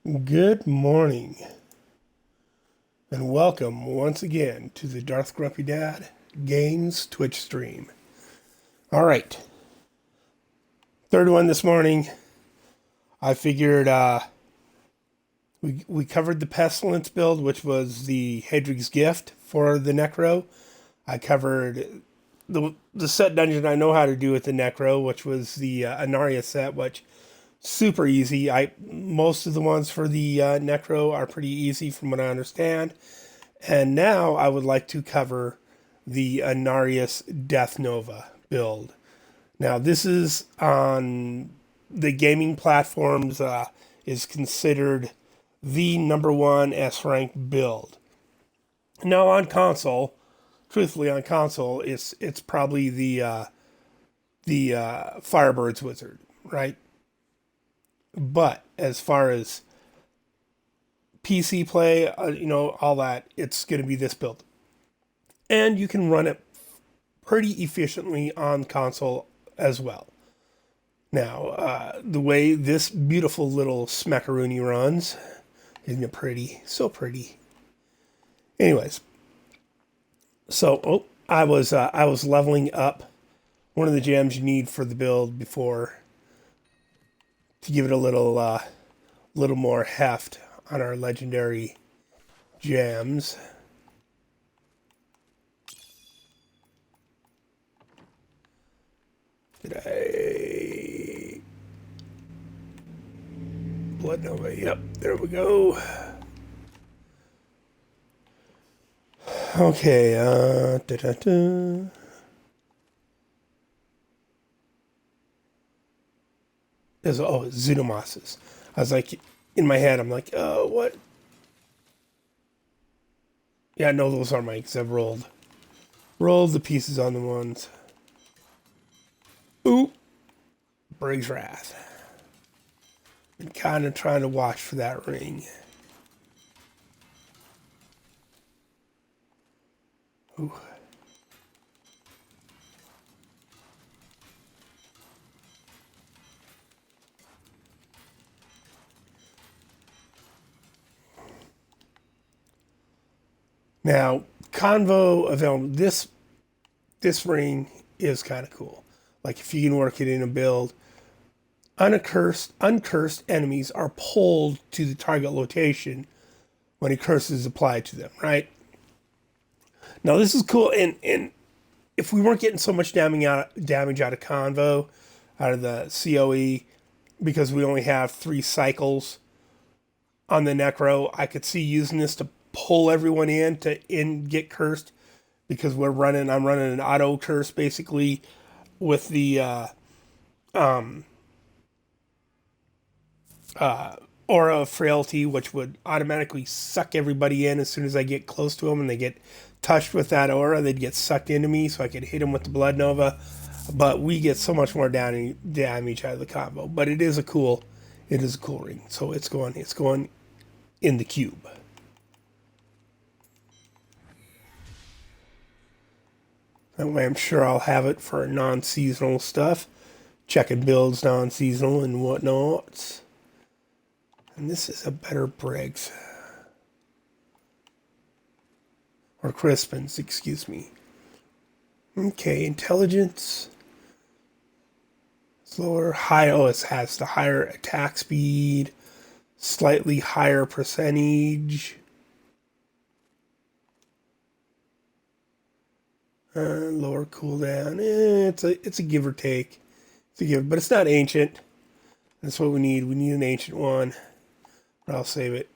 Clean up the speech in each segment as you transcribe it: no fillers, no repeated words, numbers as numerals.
Good morning, and welcome once again to the Darth Grumpy Dad Games Twitch stream. All right, third one this morning. I figured we covered the Pestilence build, which was the Hedrig's Gift for the Necro. I covered the set dungeon I know how to do with the Necro, which was the Inarius set, which super easy. I most of the ones for the Necro are pretty easy from what I understand. And now I would like to cover the Inarius Death Nova build. Now this is on the gaming platforms, is considered the number one S rank build. Now on console, truthfully on console, it's probably the Firebird's Wizard, right? But as far as PC play, all that, it's going to be this build. And you can run it pretty efficiently on console as well. Now, the way this beautiful little smackaroonie runs, isn't it pretty? So pretty. Anyways, so I was leveling up one of the gems you need for the build before to give it a little more heft on our legendary gems. Did I? Blood Nova. Yep, there we go. Okay. There's Xenomosses. I was like, in my head, I'm like, oh, what? Yeah, no, those are mine because I've rolled the pieces on the ones. Ooh, Briggs Wrath. Been kind of trying to watch for that ring. Ooh. Now, Convo available. This ring is kind of cool. Like if you can work it in a build, uncursed enemies are pulled to the target location when a curse is applied to them. Right. Now this is cool, and if we weren't getting so much damage out of Convo, out of the COE, because we only have 3 cycles on the Necro, I could see using this to pull everyone in get cursed, because I'm running an auto curse basically with the aura of frailty, which would automatically suck everybody in as soon as I get close to them and they get touched with that aura. They'd get sucked into me, so I could hit them with the Blood Nova. But we get so much more damage out of the combo. But it is a cool ring. So it's going in the cube. That way I'm sure I'll have it for non-seasonal stuff. Checking builds non-seasonal and whatnot. And this is a better Briggs. Or Crispin's, excuse me. Okay, intelligence. Slower, high. Oh, it has the higher attack speed. Slightly higher percentage. Lower cooldown. It's a give or take. It's a give, but it's not ancient. That's what we need. We need an ancient one. But I'll save it.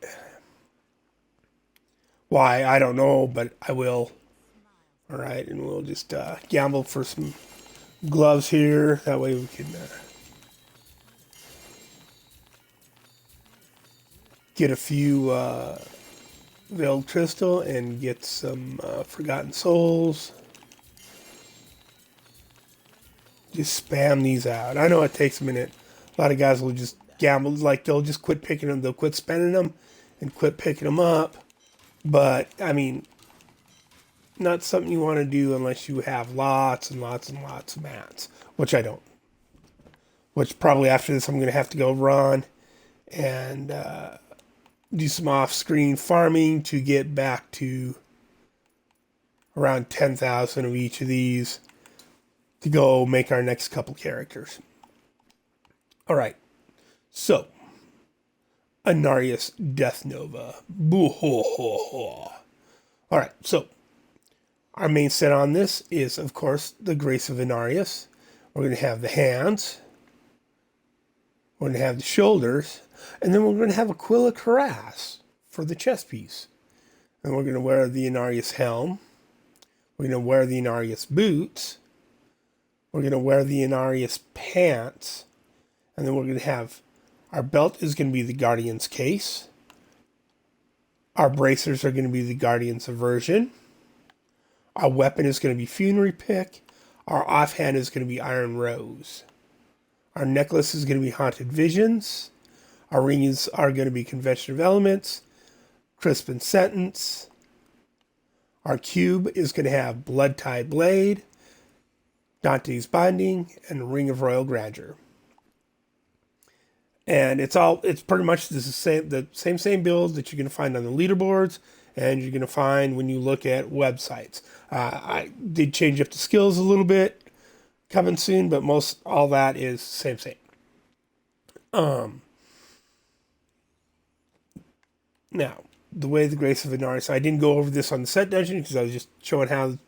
Why? I don't know, but I will. All right, and we'll just gamble for some gloves here. That way we can get a few Veiled Crystal and get some Forgotten Souls. Just spam these out. I know it takes a minute. A lot of guys will just gamble, like they'll just quit picking them. They'll quit spending them and quit picking them up. But, I mean, not something you want to do unless you have lots and lots and lots of mats, which I don't. Which probably after this I'm going to have to go run and do some off-screen farming to get back to around 10,000 of each of these to go make our next couple characters. All right, so Inarius Death Nova. Boo-ho-ho-ho. All right, so our main set on this is, of course, the Grace of Inarius. We're going to have the hands. We're going to have the shoulders. And then we're going to have Aquila Cuirass for the chest piece. And we're going to wear the Inarius helm. We're going to wear the Inarius boots. We're going to wear the Inarius pants. And then we're going to have, our belt is going to be the Guardian's case. Our bracers are going to be the Guardian's aversion. Our weapon is going to be Funerary Pick. Our offhand is going to be Iron Rose. Our necklace is going to be Haunted Visions. Our rings are going to be Convention of Elements, Crisp and Sentence. Our cube is going to have Blood Tie Blade, Dante's Binding, and Ring of Royal Grandeur. And it's pretty much the same build that you're going to find on the leaderboards, and you're going to find when you look at websites. I did change up the skills a little bit, coming soon, but all that is same. Now, the way the Grace of Inarius, I didn't go over this on the set dungeon because I was just showing how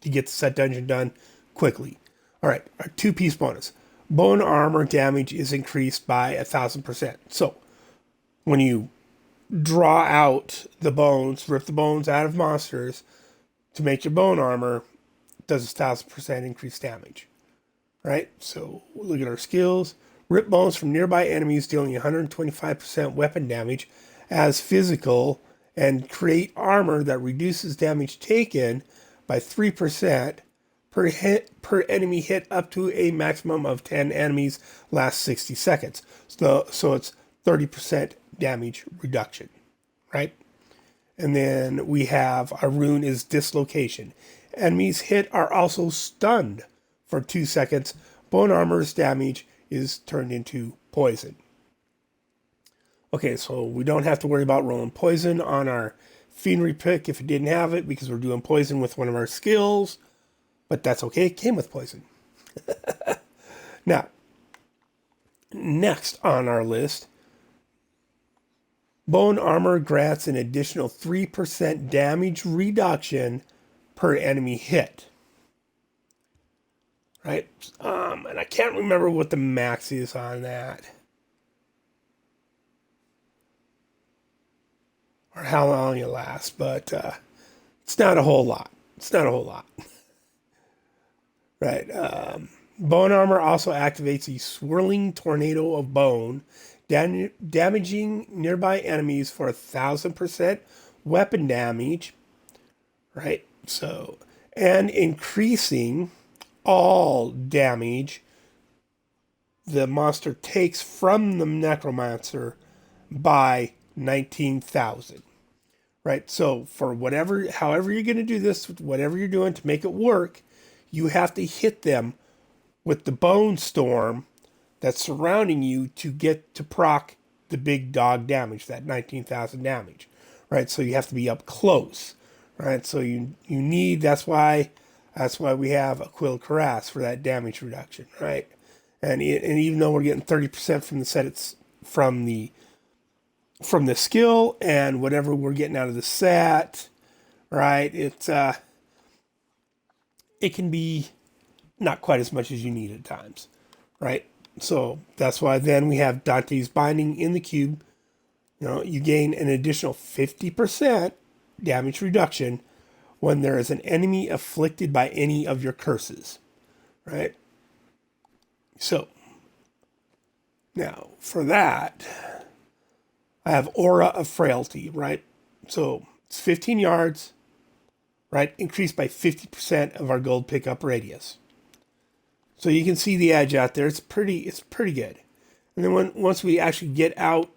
to get the set dungeon done quickly. All right, our 2-piece bonus. Bone armor damage is increased by 1,000%. So, when you draw out the bones, rip the bones out of monsters to make your bone armor, it does 1,000% increased damage. Right? So, we'll look at our skills. Rip bones from nearby enemies, dealing 125% weapon damage as physical, and create armor that reduces damage taken by 3% per enemy hit up to a maximum of 10 enemies last 60 seconds. So it's 30% damage reduction, right? And then we have our rune is Dislocation. Enemies hit are also stunned for 2 seconds. Bone armor's damage is turned into poison. Okay, so we don't have to worry about rolling poison on our Fiendry Pick if it didn't have it, because we're doing poison with one of our skills. But that's okay, it came with poison. Now, next on our list, bone armor grants an additional 3% damage reduction per enemy hit. Right? And I can't remember what the max is on that. Or how long it lasts, but it's not a whole lot. Right. Bone armor also activates a swirling tornado of bone, damaging nearby enemies for 1,000% weapon damage. Right. So, and increasing all damage the monster takes from the necromancer by 19,000. Right? So for however you're going to do this, whatever you're doing to make it work, you have to hit them with the bone storm that's surrounding you to get to proc the big dog damage, that 19,000 damage. Right? So you have to be up close. Right? So you need, that's why we have Aquila Cuirass for that damage reduction. Right? And even though we're getting 30% from the set, it's from the skill and whatever we're getting out of the set, right? It can be not quite as much as you need at times, right? So that's why then we have Dante's Binding in the cube. You gain an additional 50% damage reduction when there is an enemy afflicted by any of your curses, right? So now for that, I have Aura of Frailty, right? So it's 15 yards, right? Increased by 50% of our gold pickup radius. So you can see the edge out there. It's pretty good. And then once we actually get out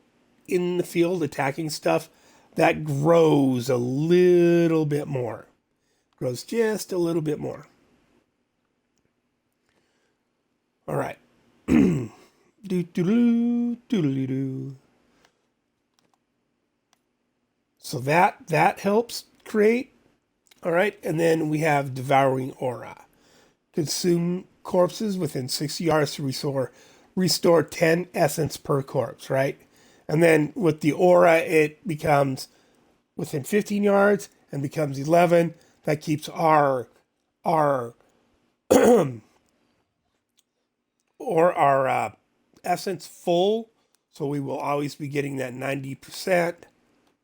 in the field attacking stuff, that grows a little bit more. Grows just a little bit more. All right. Do. So that helps create. All right, and then we have Devouring Aura. Consume corpses within 60 yards to restore 10 essence per corpse, right? And then with the aura, it becomes within 15 yards and becomes 11. That keeps our or our essence full, so we will always be getting that 90%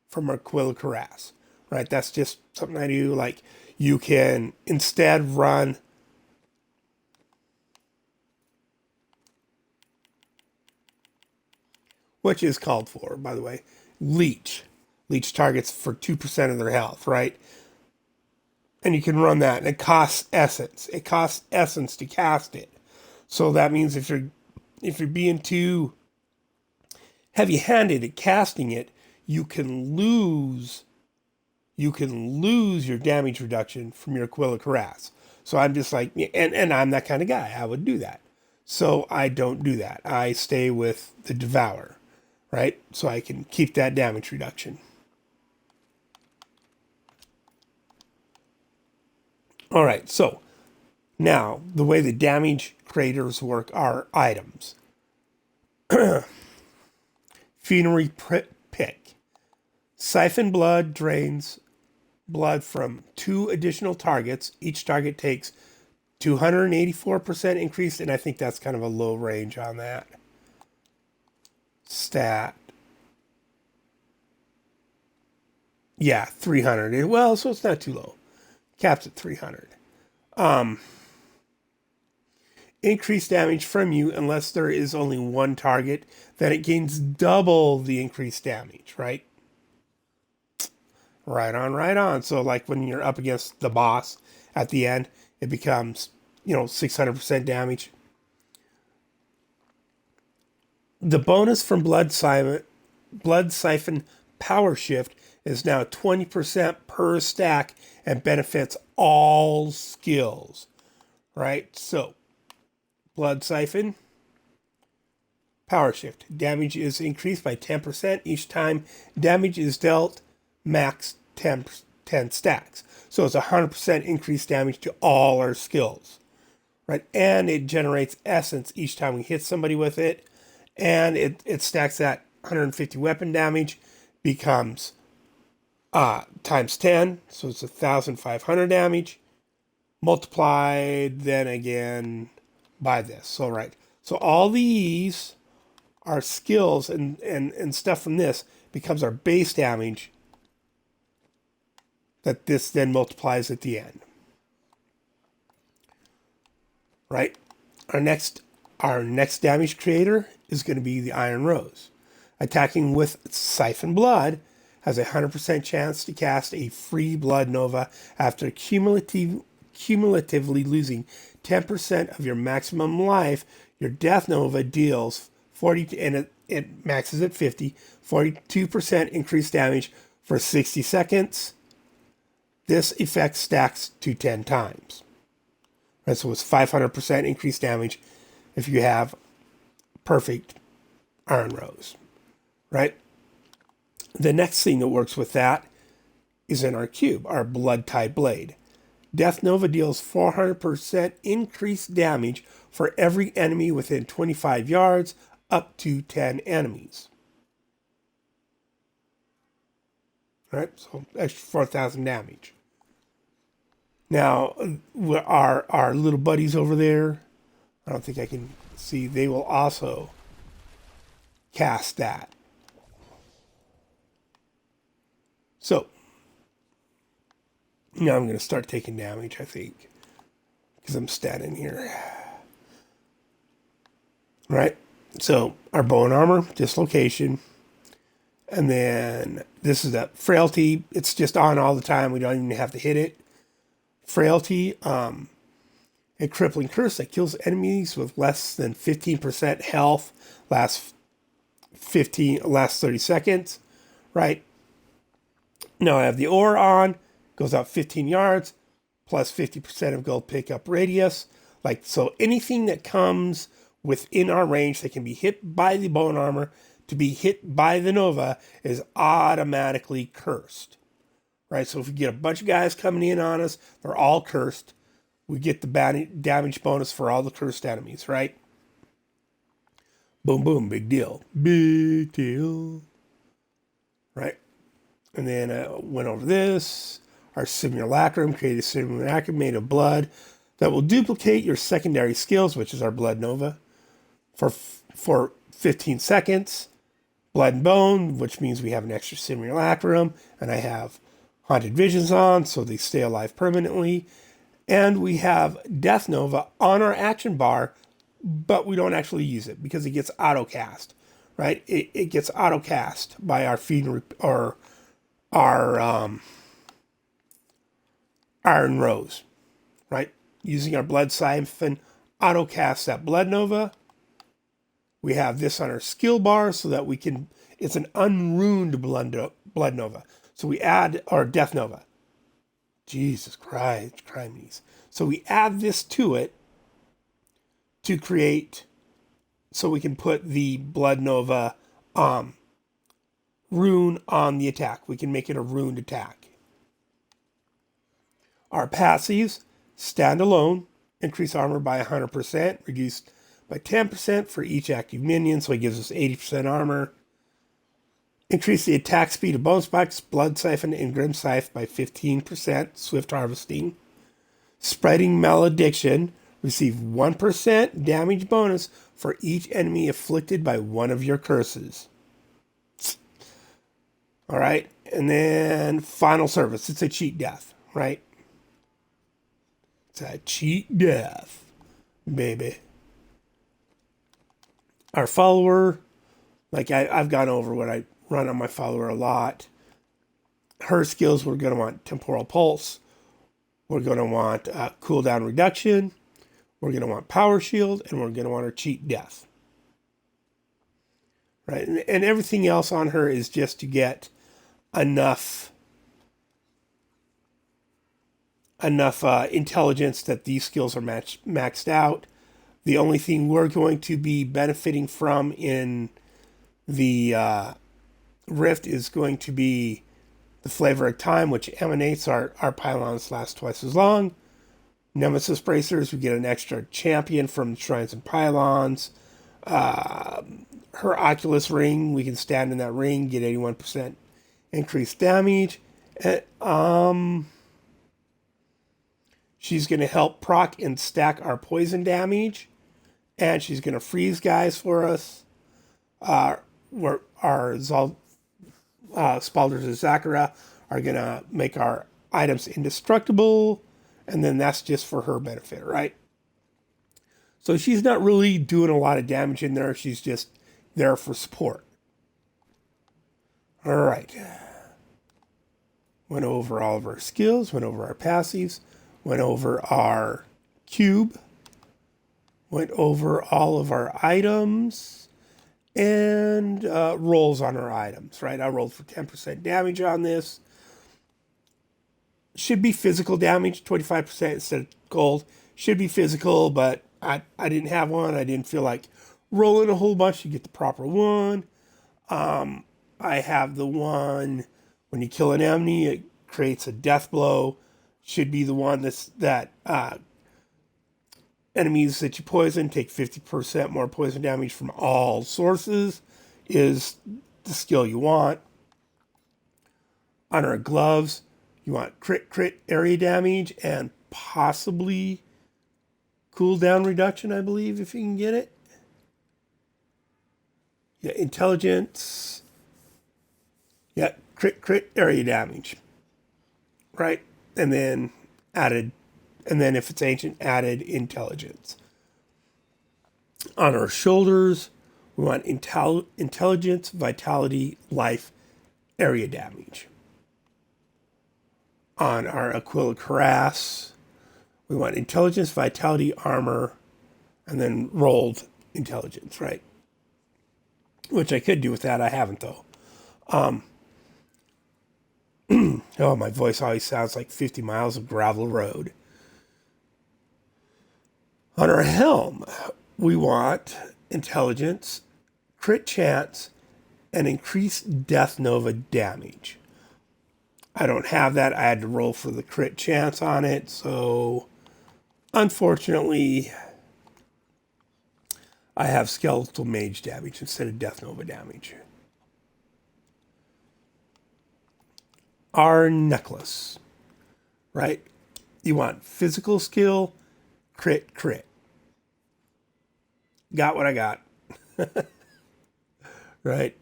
from our Quill Caress, right? That's just something I do. Like, you can instead run which is called for, by the way, Leech. Leech targets for 2% of their health, right? And you can run that, and it costs essence. It costs essence to cast it. So that means if you're being too heavy-handed at casting it, you can lose your damage reduction from your Quill of Caress. So I'm just like, and I'm that kind of guy. I would do that. So I don't do that. I stay with the Devour, right? So I can keep that damage reduction. All right, so now the way the damage creators work are items. Funerary Pick. Siphon blood drains blood from 2 additional targets. Each target takes 284% increase, and I think that's kind of a low range on that stat. Yeah, 300. Well, so it's not too low. Caps at 300. Increased damage from you unless there is only one target. Then it gains double the increased damage, right? Right on, right on. So like when you're up against the boss at the end, it becomes, 600% damage. The bonus from Blood Siphon Power Shift is now 20% per stack and benefits all skills, right? So, Blood Siphon Power Shift. Damage is increased by 10% each time damage is dealt, max 10 stacks. So it's 100% increased damage to all our skills, right? And it generates essence each time we hit somebody with it. And it stacks that 150 weapon damage, becomes times 10, so it's 1,500 damage, multiplied then again by this. So, right. So all these are skills and stuff from this becomes our base damage that this then multiplies at the end. Right? Our next damage creator is going to be the Iron Rose. Attacking with Siphon Blood has a 100% chance to cast a free Blood Nova after cumulatively losing 10% of your maximum life. Your Death Nova deals 40, and it maxes at 50, 42% increased damage for 60 seconds. This effect stacks to 10 times. Right, so it's 500% increased damage if you have perfect Iron Rose, right? The next thing that works with that is in our cube, our Blood Tide Blade. Death Nova deals 400% increased damage for every enemy within 25 yards, up to 10 enemies. Right, so extra 4,000 damage. Now, our little buddies over there, I don't think I can see, they will also cast that. So, now I'm going to start taking damage, I think, because I'm standing here. Right? So, our bone armor, dislocation, and then this is that frailty. It's just on all the time. We don't even have to hit it. Frailty, a crippling curse that kills enemies with less than 15% health, lasts 30 seconds, right? Now I have the ore on, goes out 15 yards, plus 50% of gold pickup radius. Like, so anything that comes within our range that can be hit by the bone armor to be hit by the Nova is automatically cursed, right? So if we get a bunch of guys coming in on us, they're all cursed. We get the damage bonus for all the cursed enemies, right? Boom, boom, big deal. Big deal. Right? And then went over this. Our simulacrum, create a simulacrum made of blood that will duplicate your secondary skills, which is our blood nova, for 15 seconds. Blood and bone, which means we have an extra simulacrum, and I have haunted visions on, so they stay alive permanently. And we have death nova on our action bar, but we don't actually use it because it gets auto cast, right? It gets auto cast by our feed or our Iron Rose, right? Using our blood siphon, auto cast that blood nova. We have this on our skill bar so that we can, it's an unruined blood nova. So we add our death nova. Jesus Christ, crimes. So we add this to it to create, so we can put the blood nova rune on the attack. We can make it a ruined attack. Our passives, stand alone, increase armor by 100%, reduced by 10% for each active minion, so it gives us 80% armor. Increase the attack speed of Bone Spikes, Blood Siphon, and Grim Scythe by 15%, Swift Harvesting. Spreading Malediction, receive 1% damage bonus for each enemy afflicted by one of your curses. All right, and then Final Service, it's a cheat death, right? It's a cheat death, baby. Our follower, like I've gone over what I run on my follower a lot. Her skills, we're going to want Temporal Pulse. We're going to want cooldown reduction. We're going to want Power Shield. And we're going to want her Cheat Death. Right? And everything else on her is just to get enough intelligence that these skills are maxed out. The only thing we're going to be benefiting from in the Rift is going to be the Flavor of Time, which emanates our pylons last twice as long. Nemesis Bracers, we get an extra champion from Shrines and Pylons. Her Oculus Ring, we can stand in that ring, get 81% increased damage. She's going to help proc and stack our poison damage. And she's going to freeze guys for us. Our Spalders of Zakara are going to make our items indestructible. And then that's just for her benefit, right? So she's not really doing a lot of damage in there. She's just there for support. All right. Went over all of our skills, went over our passives, went over our cube, went over all of our items, and rolls on our items, right? I rolled for 10% damage on this. Should be physical damage, 25% instead of gold. Should be physical, but I didn't have one. I didn't feel like rolling a whole bunch to get the proper one. I have the one, when you kill an enemy, it creates a death blow. Should be the one that enemies that you poison take 50% more poison damage from all sources is the skill you want. On our gloves, you want crit area damage and possibly cooldown reduction, I believe, if you can get it. Yeah, intelligence. Yeah, crit area damage. Right? And then if it's ancient, added intelligence. On our shoulders, we want intelligence, vitality, life, area damage. On our Aquila Cuirass, we want intelligence, vitality, armor, and then rolled intelligence, right? Which I could do with that. I haven't, though. Oh, my voice always sounds like 50 miles of gravel road. On our helm, we want intelligence, crit chance, and increased Death Nova damage. I don't have that. I had to roll for the crit chance on it, so unfortunately, I have Skeletal Mage damage instead of Death Nova damage. Our necklace, right? You want physical skill, crit, crit. Got what I got. Right?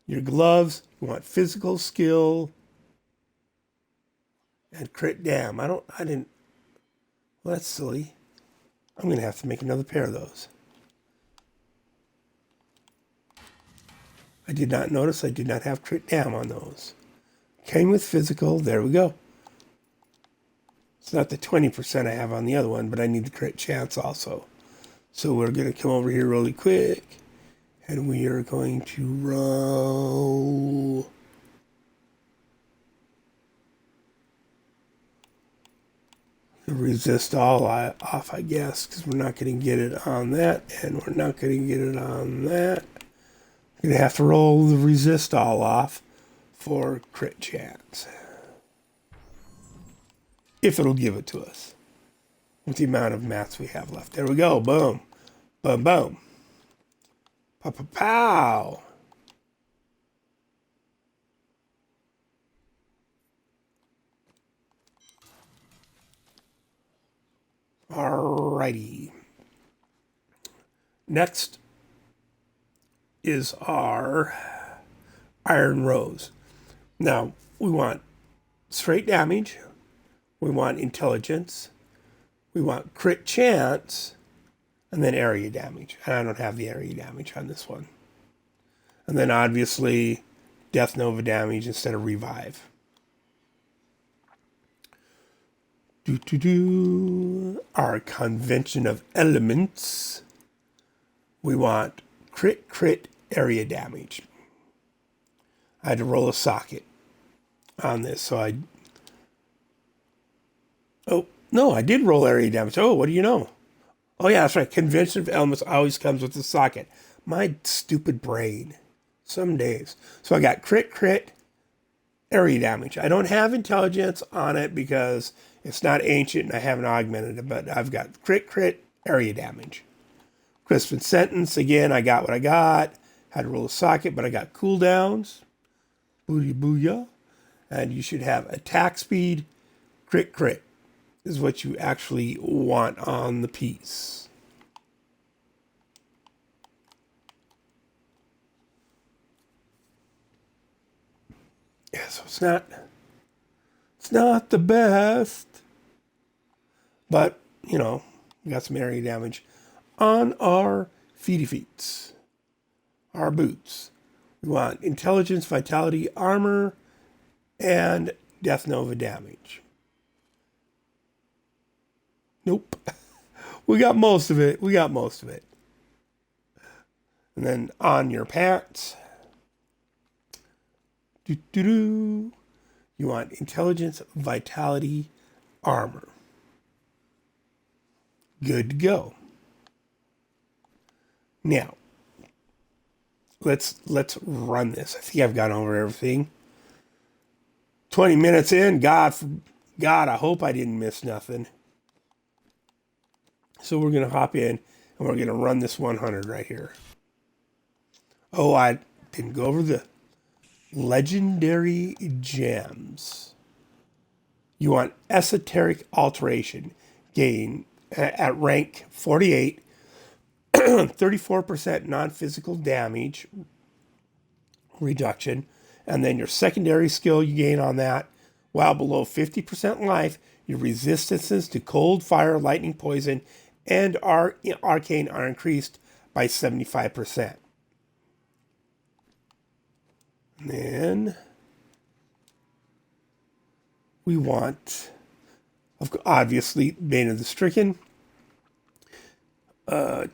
Your gloves, you want physical skill and crit dam. I didn't, well, that's silly. I'm going to have to make another pair of those. I did not notice I did not have crit dam on those. Came with physical, there we go. It's not the 20% I have on the other one, but I need the crit chance also. So we're going to come over here really quick, and we are going to roll the resist all off, I guess, because we're not going to get it on that, and we're not going to get it on that. We're going to have to roll the resist all off for crit chance. If it'll give it to us. With the amount of mats we have left. There we go. Boom. Boom, boom. Pow, pow, pow. Alrighty. Next is our Iron Rose. Now, we want straight damage. We want intelligence. We want crit chance. And then area damage. And I don't have the area damage on this one. And then obviously Death Nova damage instead of revive. Our convention of elements. We want crit, crit, area damage. I had to roll a socket on this, so oh, no, I did roll area damage. Oh, what do you know? Oh, yeah, that's right. Convention of elements always comes with a socket. My stupid brain. Some days. So I got crit, crit, area damage. I don't have intelligence on it because it's not ancient and I haven't augmented it, but I've got crit, crit, area damage. Crispin sentence, again, I got what I got. Had to roll a socket, but I got cooldowns. Booty booyah. And you should have attack speed, crit, crit is what you actually want on the piece. Yeah, so it's not the best, but you know, we got some area damage on our feety feets, our boots. We want intelligence, vitality, armor, and Death Nova damage. Nope. We got most of it. And then on your pants, you want intelligence, vitality, armor. Good to go. Now, let's run this. I think I've gone over everything. 20 minutes in. God, I hope I didn't miss nothing. So we're going to hop in and we're going to run this 100 right here. Oh, I didn't go over the legendary gems. You want esoteric alteration. Gain at rank 48, 34% non-physical damage reduction. And then your secondary skill you gain on that, while below 50% life, your resistances to cold, fire, lightning, poison, and arcane are increased by 75%. And then we want, obviously, Bane of the Stricken. Gain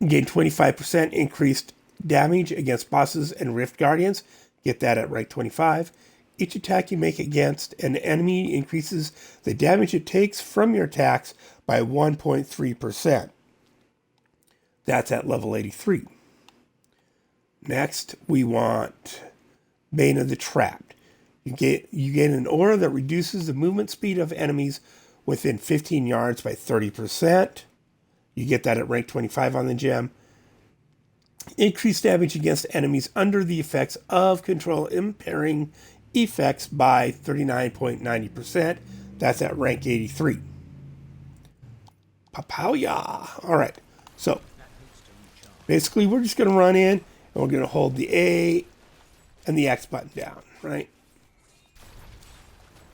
25% increased damage against bosses and Rift Guardians. Get that at rank 25. Each attack you make against an enemy increases the damage it takes from your attacks by 1.3%. That's at level 83. Next, we want Bane of the Trapped. You gain an aura that reduces the movement speed of enemies within 15 yards by 30%. You get that at rank 25 on the gem. Increase damage against enemies under the effects of control impairing effects by 39.90%. That's at rank 83. Papaya. All right. So basically, we're just going to run in and we're going to hold the A and the X button down, right?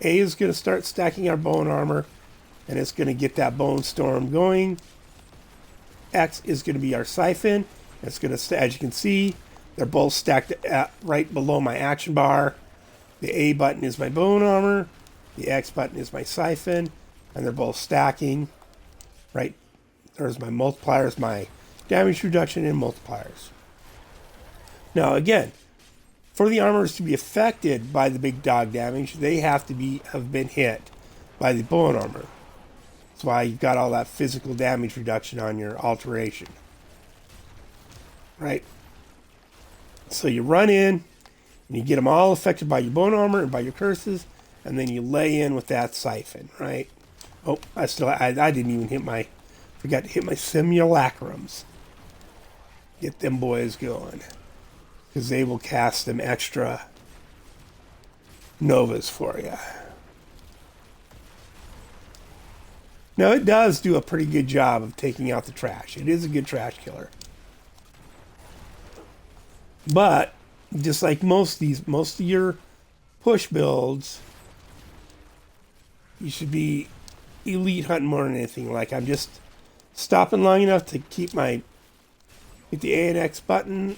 A is going to start stacking our bone armor, and it's going to get that bone storm going. X is going to be our siphon. It's going to, as you can see, they're both stacked right below my action bar. The A button is my bone armor. The X button is my siphon, and they're both stacking. Right, there's my multipliers, my damage reduction and multipliers. Now again, for the armors to be affected by the big dog damage, they have been hit by the bone armor. That's why you've got all that physical damage reduction on your alteration. Right? So you run in, and you get them all affected by your bone armor and by your curses, and then you lay in with that siphon, right? Oh, I didn't even forgot to hit my simulacrums. Get them boys going. Because they will cast them extra novas for you. Now, it does do a pretty good job of taking out the trash. It is a good trash killer. But, just like most of your push builds, you should be elite hunting more than anything. Like, I'm just stopping long enough to hit the A and X button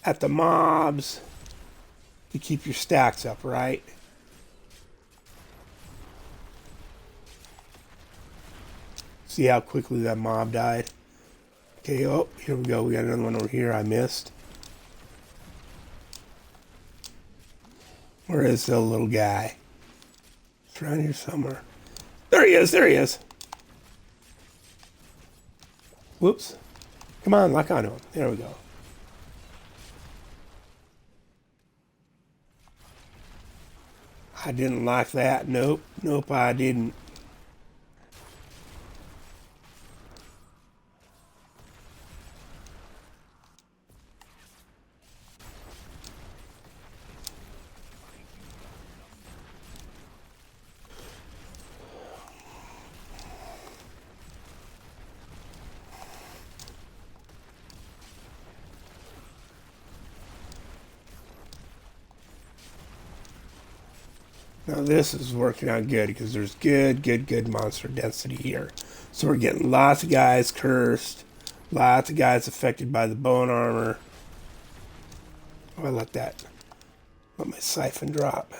at the mobs to keep your stacks up, right? See how quickly that mob died? Okay, oh, here we go. We got another one over here I missed. Where is the little guy? It's around here somewhere. There he is, there he is. Whoops. Come on, lock onto him. There we go. I didn't like that. Nope, I didn't. Now this is working out good because there's good monster density here. So we're getting lots of guys cursed, lots of guys affected by the bone armor. Oh, I let my siphon drop.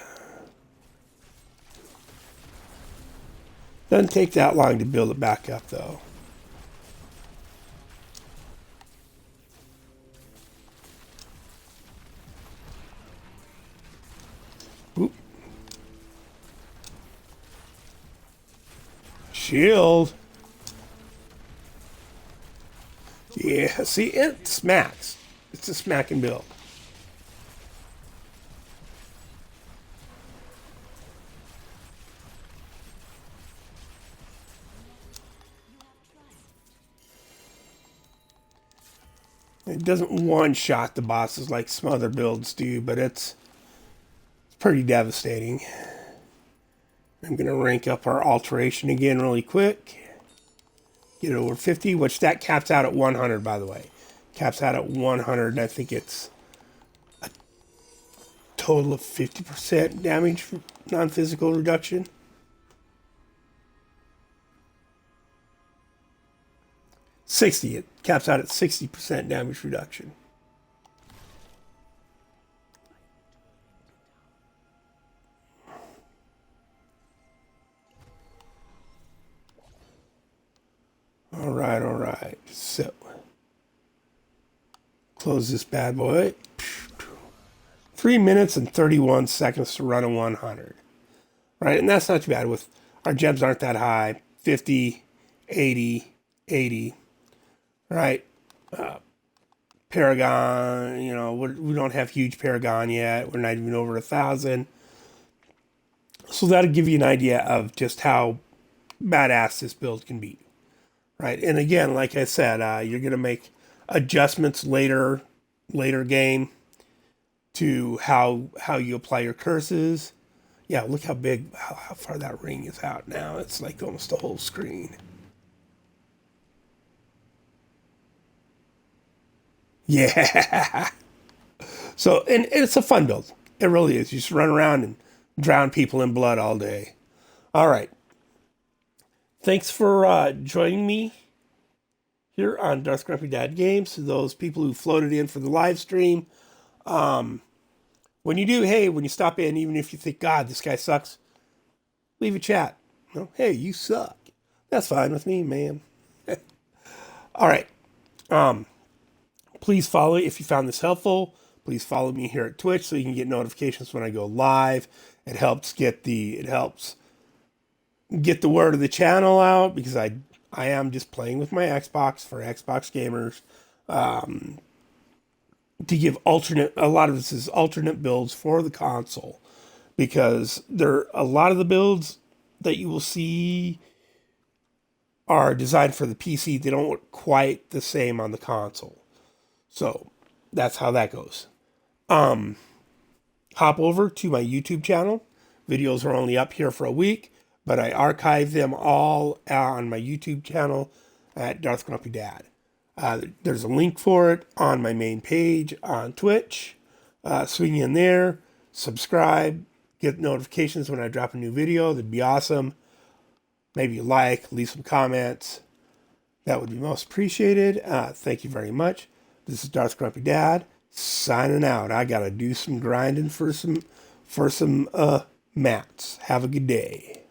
Doesn't take that long to build it back up though. Oop. Shield. Yeah, see, it smacks. It's a smacking build. It doesn't one-shot the bosses like some other builds do, but it's pretty devastating. I'm going to rank up our alteration again really quick. Get it over 50, which that caps out at 100, by the way. Caps out at 100, and I think it's a total of 50% damage non-physical reduction. It caps out at 60% damage reduction. All right. So, close this bad boy. 3 minutes and 31 seconds to run a 100. Right, and that's not too bad. With our gems aren't that high. 50, 80, 80. Right. Paragon, you know, we don't have huge Paragon yet. We're not even over 1,000. So that'll give you an idea of just how badass this build can be, right? And again, like I said, you're gonna make adjustments later game to how you apply your curses. Yeah, look how big, how far that ring is out now. It's like almost the whole screen. Yeah. So, and it's a fun build. It really is. You just run around and drown people in blood all day. All right. Thanks for joining me here on Darth Grumpy Dad Games. To those people who floated in for the live stream. When you do, hey, when you stop in, even if you think, God, this guy sucks, leave a chat. You know, hey, you suck. That's fine with me, man. All right. Please follow if you found this helpful. Please follow me here at Twitch so you can get notifications when I go live. It helps get the word of the channel out because I am just playing with my Xbox for Xbox gamers. To give a lot of this is alternate builds for the console because a lot of the builds that you will see are designed for the PC. They don't look quite the same on the console. So that's how that goes. Hop over to my YouTube channel. Videos are only up here for a week, but I archive them all on my YouTube channel at Darth Grumpy Dad. There's a link for it on my main page on Twitch. Swing in there, subscribe, get notifications when I drop a new video. That'd be awesome. Maybe like, leave some comments. That would be most appreciated. Thank you very much. This is Darth Grumpy Dad signing out. I gotta do some grinding for some mats. Have a good day.